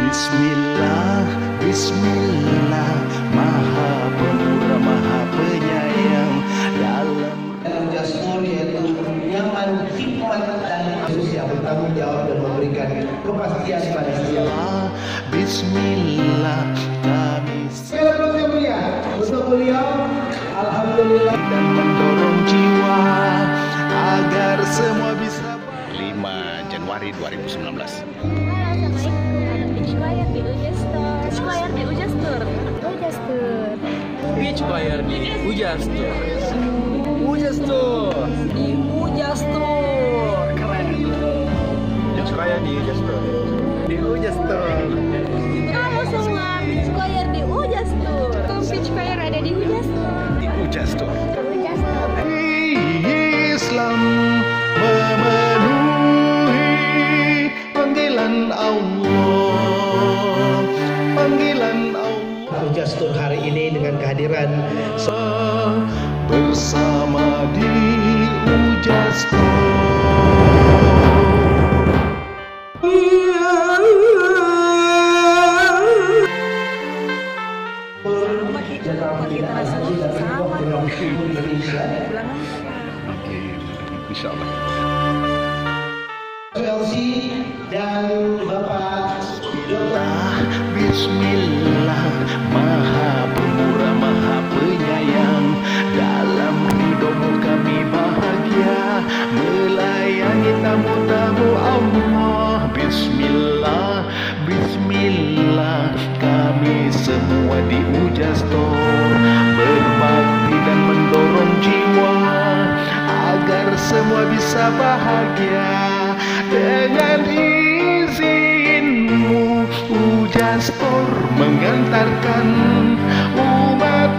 Bismillah, Bismillah, Maha Pemurah, Maha Penyayang. Dalam Jasmur yaitu yang hikmat dan khusus yang bertanggung jawab dan memberikan kepastian pada setiap. Bismillah, kami Yang mulia untuk beliau, alhamdulillah, dan mendorong jiwa agar semua bisa. 5 Januari 2019. Beach Choir di Ujas Tour. Ujas Tour di Ujas Tour. Keren. Beach Choir di Ujas Tour. Di Ujas Tour. Halo semua, Beach Choir di Ujas Tour. Beach Choir ada di Ujas Tour. Di Ujas Tour. Ujas Tour. Islam memenuhi panggilan Allah, panggilan Allah. Jastur hari ini dengan kehadiran Bersama di Ujas Oke, insya Allah. Chelsea dan Bapak Bismillah, Maha Pemurah, Maha Penyayang. Dalam ridhomu kami bahagia, melayani tamu-tamu Allah. Bismillah, Bismillah, kami semua di Ujas Tour berbakti dan mendorong jiwa agar semua bisa bahagia. Dengan izinmu Ujas Tour mengantarkan umat